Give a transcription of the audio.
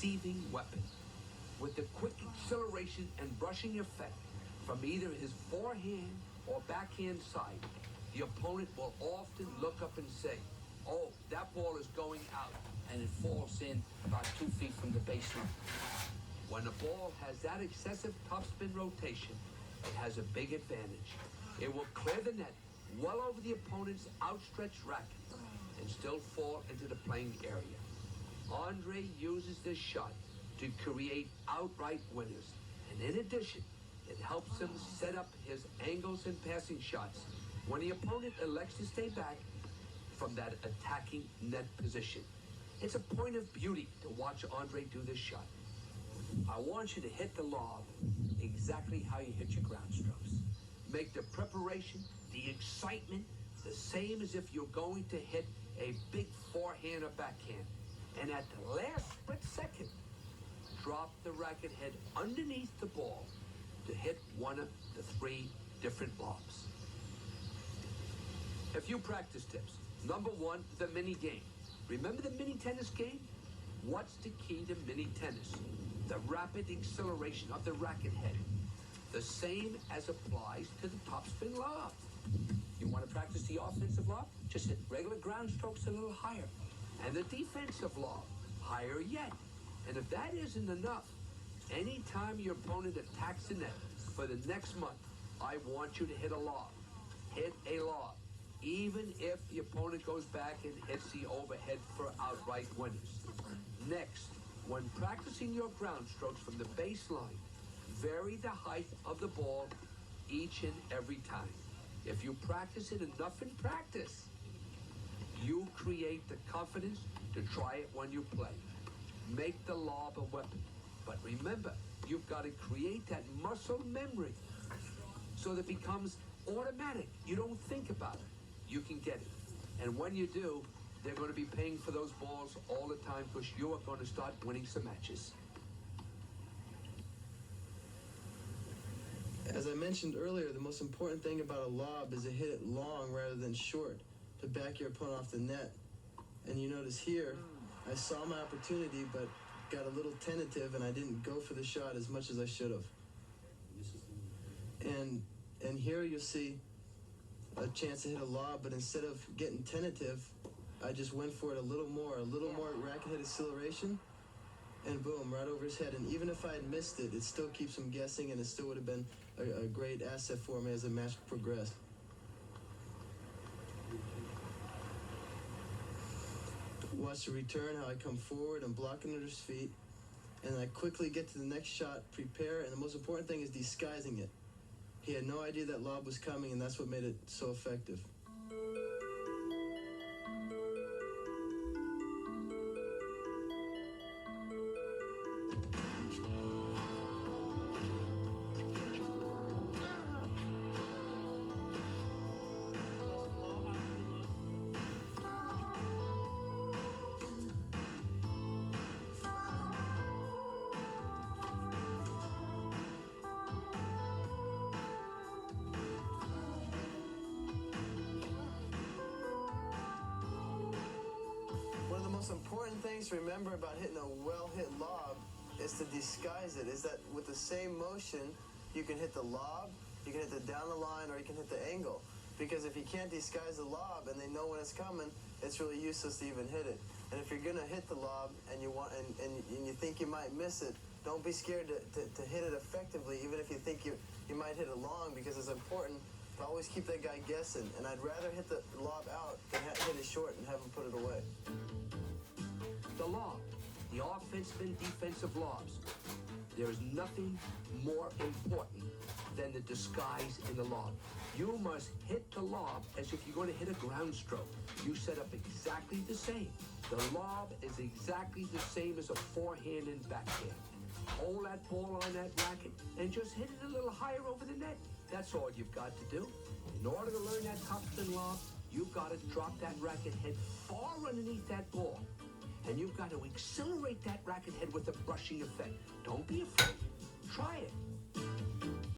deceiving weapon. With the quick acceleration and brushing effect from either his forehand or backhand side, the opponent will often look up and say, "Oh, that ball is going out," and it falls in about 2 feet from the baseline. When a ball has that excessive topspin rotation, it has a big advantage. It will clear the net well over the opponent's outstretched racket and still fall into the playing area. Andre uses this shot to create outright winners, and in addition, it helps him set up his angles and passing shots when the opponent elects to stay back from that attacking net position. It's a point of beauty to watch Andre do this shot. I want you to hit the lob exactly how you hit your ground strokes. Make the preparation, the excitement, the same as if you're going to hit a big forehand or backhand. And at the last split second, drop the racket head underneath the ball to hit one of the 3 different lobs. A few practice tips. Number 1, the mini game. Remember the mini tennis game? What's the key to mini tennis? The rapid acceleration of the racket head. The same as applies to the topspin lob. You want to practice the offensive lob? Just hit regular ground strokes a little higher. And the defensive lob, higher yet. And if that isn't enough, anytime your opponent attacks the net for the next month, I want you to hit a lob. Hit a lob. Even if the opponent goes back and hits the overhead for outright winners. Next, when practicing your ground strokes from the baseline, vary the height of the ball each and every time. If you practice it enough in practice, you create the confidence to try it when you play. Make the lob a weapon. But remember, you've got to create that muscle memory so that it becomes automatic. You don't think about it. You can get it. And when you do, they're going to be paying for those balls all the time because you are going to start winning some matches. As I mentioned earlier, the most important thing about a lob is to hit it long rather than short to back your opponent off the net. And you notice here, I saw my opportunity but got a little tentative and I didn't go for the shot as much as I should have. And here you'll see a chance to hit a lob, but instead of getting tentative, I just went for it a little more racket head acceleration, and boom, right over his head. And even if I had missed it, it still keeps him guessing, and it still would have been a great asset for me as the match progressed. Watch the return, how I come forward and block under his feet, and I quickly get to the next shot, prepare, and the most important thing is disguising it. He had no idea that lob was coming, and that's what made it so effective. One of the most important things to remember about hitting a well-hit lob is to disguise it, is that with the same motion, you can hit the lob, you can hit the down the line, or you can hit the angle. Because if you can't disguise the lob and they know when it's coming, it's really useless to even hit it. And if you're going to hit the lob and you want and you think you might miss it, don't be scared to hit it effectively, even if you think you might hit it long, because it's important to always keep that guy guessing. And I'd rather hit the lob out than hit it short and have him put it away. The lob, the offensive and defensive lobs. There is nothing more important than the disguise in the lob. You must hit the lob as if you're going to hit a ground stroke. You set up exactly the same. The lob is exactly the same as a forehand and backhand. Hold that ball on that racket and just hit it a little higher over the net. That's all you've got to do. In order to learn that topspin lob, you've got to drop that racket head far underneath that ball. And you've got to accelerate that racket head with a brushing effect. Don't be afraid. Try it.